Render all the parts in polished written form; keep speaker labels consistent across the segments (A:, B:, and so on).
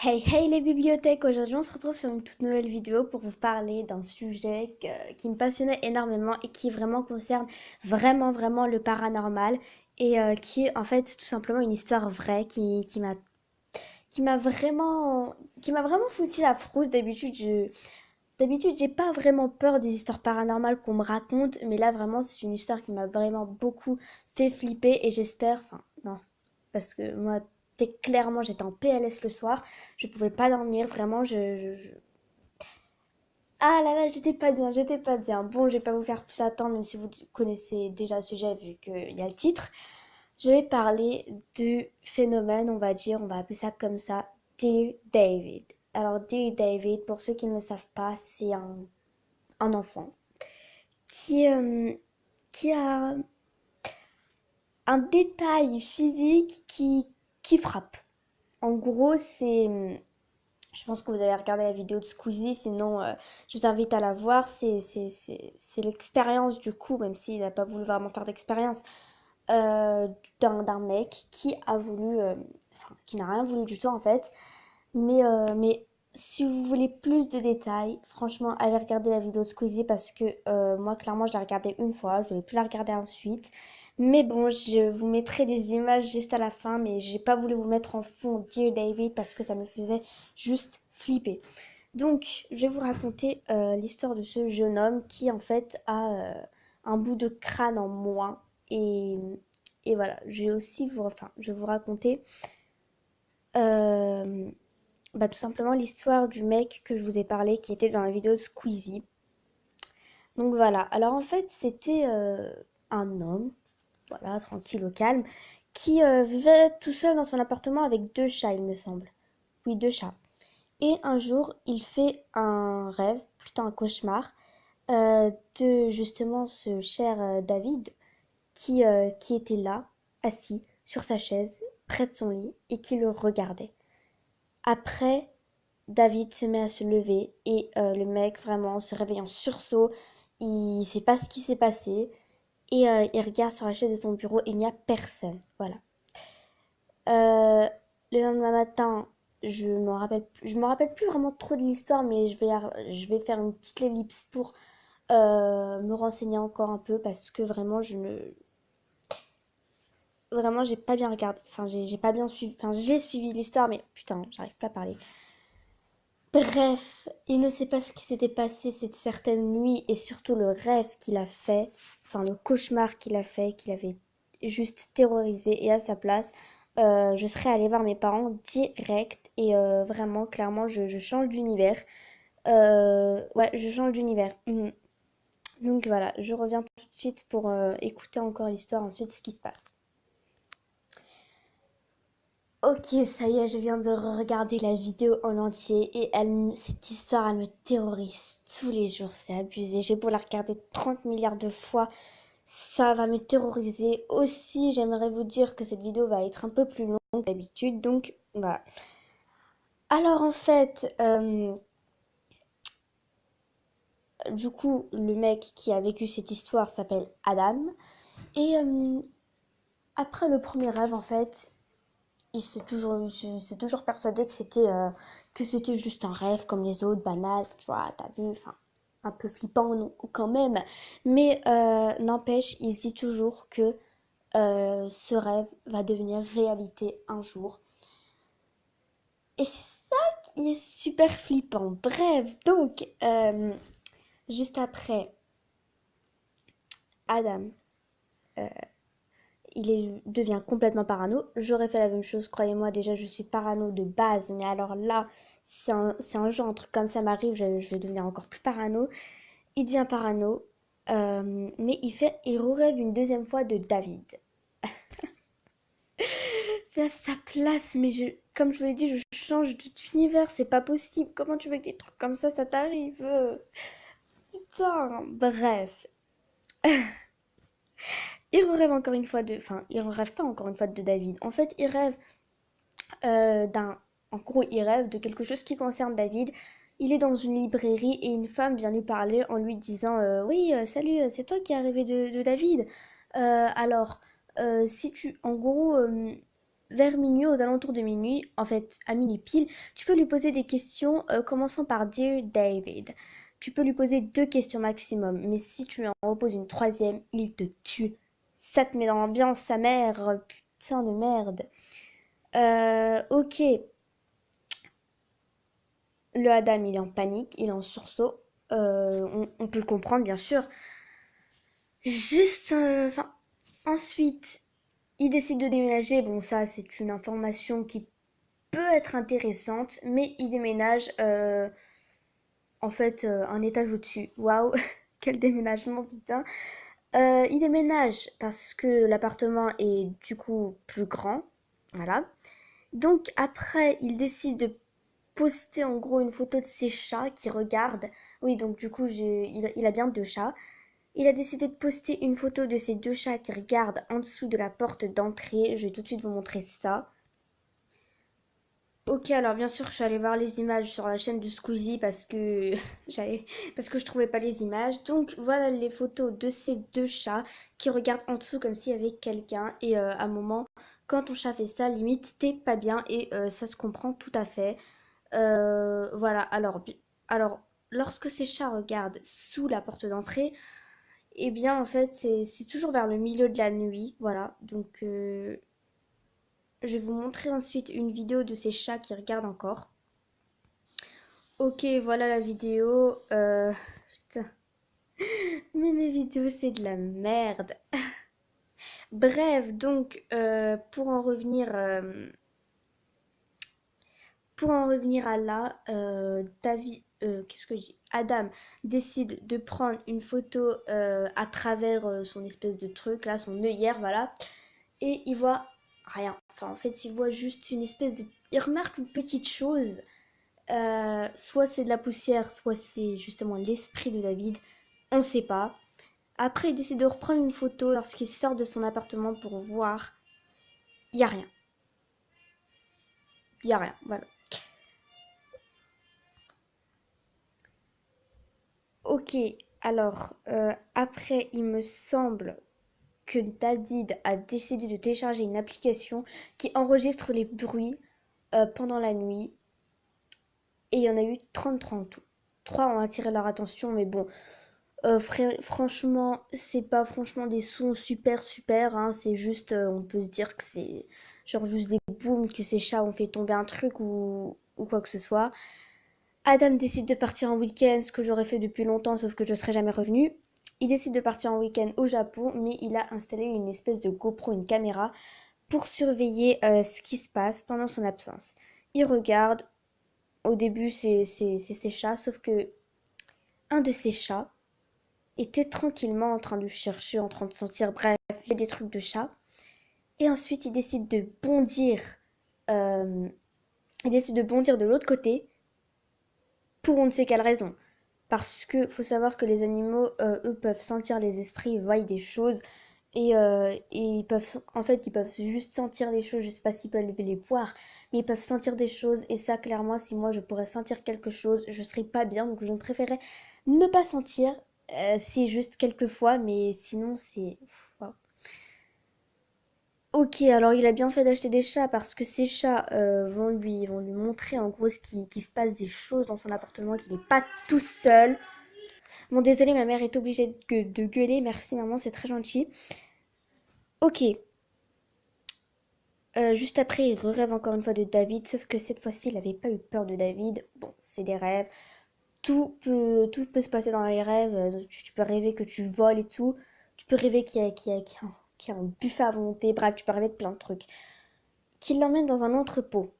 A: Hey hey les bibliothèques, aujourd'hui on se retrouve sur une toute nouvelle vidéo pour vous parler d'un sujet qui me passionnait énormément et qui vraiment concerne vraiment le paranormal et qui est en fait tout simplement une histoire vraie qui m'a vraiment foutu la frousse. D'habitude j'ai pas vraiment peur des histoires paranormales qu'on me raconte, mais là vraiment c'est une histoire qui m'a vraiment beaucoup fait flipper et j'espère, enfin non, parce que moi, clairement, j'étais en PLS le soir. Je pouvais pas dormir, vraiment. Ah là là, j'étais pas bien. Bon, je vais pas vous faire plus attendre, même si vous connaissez déjà le sujet, vu qu'il y a le titre. Je vais parler du phénomène, on va dire, on va appeler ça comme ça, Dear David. Alors, Dear David, pour ceux qui ne le savent pas, c'est un enfant qui, euh, qui a un détail physique qui frappe. En gros, je pense que vous avez regardé la vidéo de Squeezie, sinon je vous invite à la voir. C'est l'expérience du coup, même s'il n'a pas voulu vraiment faire d'expérience, euh, d'un mec qui a voulu, enfin, qui n'a rien voulu du tout en fait. Mais si vous voulez plus de détails, franchement, allez regarder la vidéo de Squeezie parce que moi, clairement, je l'ai regardée une fois, je ne vais plus la regarder ensuite. Mais bon, je vous mettrai des images juste à la fin, mais j'ai pas voulu vous mettre en fond Dear David parce que ça me faisait juste flipper. Donc, je vais vous raconter l'histoire de ce jeune homme qui, en fait, a un bout de crâne en moins. Et, et voilà, je vais vous raconter euh, tout simplement l'histoire du mec que je vous ai parlé qui était dans la vidéo de Squeezie. Donc voilà, alors en fait c'était un homme, voilà, tranquille au calme, qui vivait tout seul dans son appartement avec deux chats il me semble. Oui, deux chats. Et un jour il fait un rêve, plutôt un cauchemar, de justement ce cher David qui était là, assis sur sa chaise, près de son lit, et qui le regardait. Après, David se met à se lever et le mec vraiment se réveille en sursaut. Il sait pas ce qui s'est passé et il regarde sur la chaise de son bureau et il n'y a personne. Voilà. Euh, le lendemain matin, je me rappelle plus vraiment trop de l'histoire, mais je vais faire une petite ellipse pour me renseigner encore un peu parce que vraiment vraiment j'ai pas bien regardé. Enfin j'ai pas bien suivi. Enfin j'ai suivi l'histoire, mais putain j'arrive pas à parler. Bref, il ne sait pas ce qui s'était passé cette certaine nuit et surtout le rêve qu'il a fait, enfin le cauchemar qu'il a fait, qu'il avait juste terrorisé. Et à sa place, je serais allée voir mes parents direct et vraiment, clairement, je change d'univers. Ouais, je change d'univers. Mhm. Donc voilà, je reviens tout de suite pour écouter encore l'histoire, ensuite ce qui se passe. Ok, ça y est, je viens de regarder la vidéo en entier et cette histoire, elle me terrorise tous les jours, c'est abusé. J'ai beau la regarder 30 milliards de fois, ça va me terroriser. Aussi, j'aimerais vous dire que cette vidéo va être un peu plus longue que d'habitude, donc voilà. Alors en fait, du coup, le mec qui a vécu cette histoire s'appelle Adam et après le premier rêve, en fait, il s'est toujours persuadé que c'était juste un rêve comme les autres, banal, tu vois, t'as vu, enfin, un peu flippant non, quand même. Mais n'empêche, il se dit toujours que ce rêve va devenir réalité un jour. Et c'est ça qui est super flippant. Bref, donc, juste après, Adam, euh, devient complètement parano. J'aurais fait la même chose, croyez-moi, déjà je suis parano de base, mais alors là, c'est un jour, un truc comme ça m'arrive, je vais devenir encore plus parano. Il devient parano, mais il rêve une deuxième fois de David. Fait à sa place, mais comme je vous l'ai dit, je change d'univers, c'est pas possible. Comment tu veux que des trucs comme ça t'arrive putain, bref. Il rêve encore une fois de... Enfin, il rêve pas encore une fois de David. En fait, il rêve d'un... En gros, il rêve de quelque chose qui concerne David. Il est dans une librairie et une femme vient lui parler en lui disant oui, salut, c'est toi qui es arrivé de David. Alors, si tu... En gros, vers minuit, aux alentours de minuit, en fait à minuit pile, tu peux lui poser des questions commençant par Dear David. Tu peux lui poser 2 questions maximum, mais si tu lui en reposes une troisième, il te tue. Ça te met dans l'ambiance, sa mère, putain de merde. Ok, le Adam il est en panique, il est en sursaut. On peut le comprendre bien sûr. Juste, enfin, ensuite, il décide de déménager. Bon, ça c'est une information qui peut être intéressante, mais il déménage en fait un étage au-dessus. Waouh, quel déménagement, putain. Il déménage parce que l'appartement est du coup plus grand. Voilà. Donc après, il décide de poster en gros une photo de ses chats qui regardent. Oui, donc du coup, il a bien 2 chats. Il a décidé de poster une photo de ces 2 chats qui regardent en dessous de la porte d'entrée. Je vais tout de suite vous montrer ça. Ok, alors bien sûr, je suis allée voir les images sur la chaîne de Squeezie parce que parce que je trouvais pas les images. Donc voilà les photos de ces 2 chats qui regardent en dessous comme s'il y avait quelqu'un. Et à un moment, quand ton chat fait ça, limite, t'es pas bien et ça se comprend tout à fait. Voilà, alors, lorsque ces chats regardent sous la porte d'entrée, eh bien en fait c'est toujours vers le milieu de la nuit. Voilà, donc je vais vous montrer ensuite une vidéo de ces chats qui regardent encore. Ok, voilà la vidéo. Putain. Mais mes vidéos, c'est de la merde. Bref, donc, pour en revenir à là, David, qu'est-ce que je dis? Adam décide de prendre une photo à travers son espèce de truc, là, son œillère, voilà. Et il voit rien. Enfin, en fait, il voit juste une espèce de... Il remarque une petite chose. Soit c'est de la poussière, soit c'est justement l'esprit de David. On ne sait pas. Après, il décide de reprendre une photo lorsqu'il sort de son appartement pour voir. Il n'y a rien. Il n'y a rien. Voilà. Ok. Alors, après, il me semble que David a décidé de télécharger une application qui enregistre les bruits pendant la nuit. Et il y en a eu 33 en tout. 3 ont attiré leur attention, mais bon, franchement, c'est pas franchement des sons super super, hein, c'est juste, on peut se dire que c'est genre juste des booms, que ces chats ont fait tomber un truc ou quoi que ce soit. Adam décide de partir en week-end, ce que j'aurais fait depuis longtemps, sauf que je serais jamais revenue. Il décide de partir en week-end au Japon, mais il a installé une espèce de GoPro, une caméra, pour surveiller ce qui se passe pendant son absence. Il regarde, au début c'est ses chats, sauf que un de ses chats était tranquillement en train de chercher, en train de sentir, bref, il fait des trucs de chat. Et ensuite, euh, il décide de bondir de l'autre côté pour on ne sait quelle raison. Parce que faut savoir que les animaux, eux, peuvent sentir les esprits, ils voient des choses. Et ils peuvent, en fait, ils peuvent juste sentir les choses. Je sais pas s'ils peuvent les voir, mais ils peuvent sentir des choses. Et ça, clairement, si moi je pourrais sentir quelque chose, je serais pas bien. Donc, je préférerais ne pas sentir. Si juste quelques fois, mais sinon, c'est. Wow. Ok, alors il a bien fait d'acheter des chats parce que ces chats vont lui montrer en gros qu'il se passe des choses dans son appartement, qu'il n'est pas tout seul. Bon, désolé, ma mère est obligée de gueuler. Merci, maman, c'est très gentil. Ok, juste après, il rêve encore une fois de David, sauf que cette fois-ci, il n'avait pas eu peur de David. Bon, c'est des rêves. Tout peut se passer dans les rêves. Tu peux rêver que tu voles et tout. Tu peux rêver qu'il y a un buffet à volonté. Bref, tu peux rêver de plein de trucs. Qu'il l'emmène dans un entrepôt.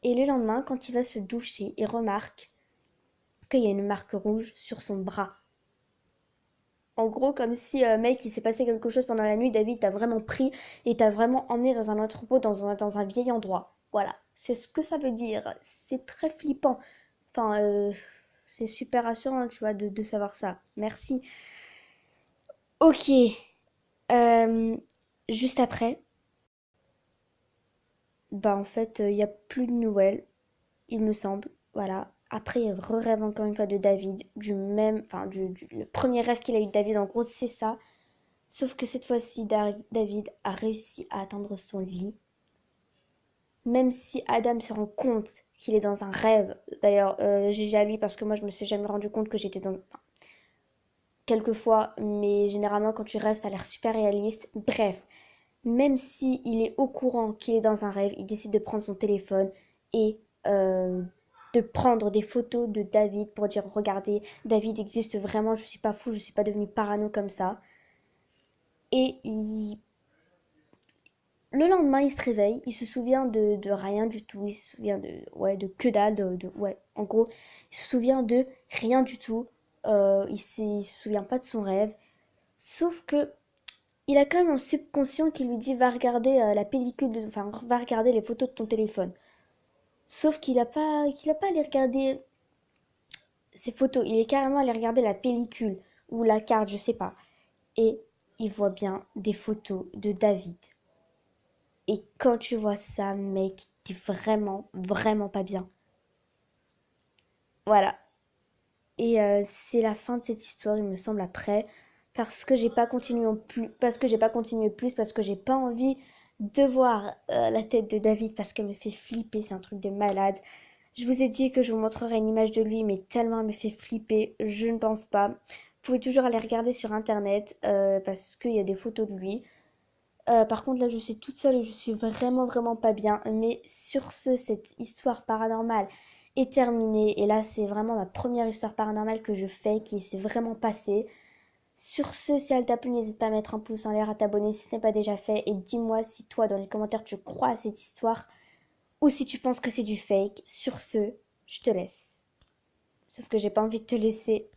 A: Et le lendemain, quand il va se doucher, il remarque qu'il y a une marque rouge sur son bras. En gros, comme si, mec, il s'est passé quelque chose pendant la nuit, David t'a vraiment pris et t'a vraiment emmené dans un entrepôt, dans un vieil endroit. Voilà, c'est ce que ça veut dire. C'est très flippant. Enfin, c'est super rassurant, tu vois, de savoir ça. Merci. Ok. euh, juste après, bah en fait, il n'y a plus de nouvelles, il me semble. Voilà. Après, il rêve encore une fois de David, du même, enfin, le premier rêve qu'il a eu de David, en gros, c'est ça. Sauf que cette fois-ci, David a réussi à atteindre son lit, même si Adam se rend compte qu'il est dans un rêve. D'ailleurs, GG à lui parce que moi je me suis jamais rendu compte que j'étais dans... Enfin, quelquefois, mais généralement quand tu rêves ça a l'air super réaliste. Bref, même si il est au courant qu'il est dans un rêve, il décide de prendre son téléphone et de prendre des photos de David pour dire regardez, David existe vraiment, je suis pas fou, je suis pas devenu parano comme ça. Et le lendemain, il se réveille, il se souvient de rien du tout, il se souvient de, ouais, de que dalle, ouais, en gros, il se souvient de rien du tout, il se souvient pas de son rêve, sauf que il a quand même un subconscient qui lui dit va regarder la pellicule, enfin va regarder les photos de ton téléphone. Sauf qu'il a pas allé regarder ses photos, il est carrément allé regarder la pellicule ou la carte, je sais pas, et il voit bien des photos de David. Et quand tu vois ça, mec, t'es vraiment, vraiment pas bien. Voilà. Et c'est la fin de cette histoire, il me semble, après. Parce que j'ai pas continué plus, parce que j'ai pas continué plus, parce que j'ai pas envie de voir la tête de David, parce qu'elle me fait flipper, c'est un truc de malade. Je vous ai dit que je vous montrerai une image de lui, mais tellement elle me fait flipper, je ne pense pas. Vous pouvez toujours aller regarder sur internet, parce qu'il y a des photos de lui. Par contre, là, je suis toute seule et je suis vraiment, vraiment pas bien. Mais sur ce, cette histoire paranormale est terminée. Et là, c'est vraiment ma première histoire paranormale que je fais, qui s'est vraiment passée. Sur ce, si elle t'a plu, n'hésite pas à mettre un pouce en l'air, à t'abonner si ce n'est pas déjà fait. Et dis-moi si toi, dans les commentaires, tu crois à cette histoire ou si tu penses que c'est du fake. Sur ce, je te laisse. Sauf que j'ai pas envie de te laisser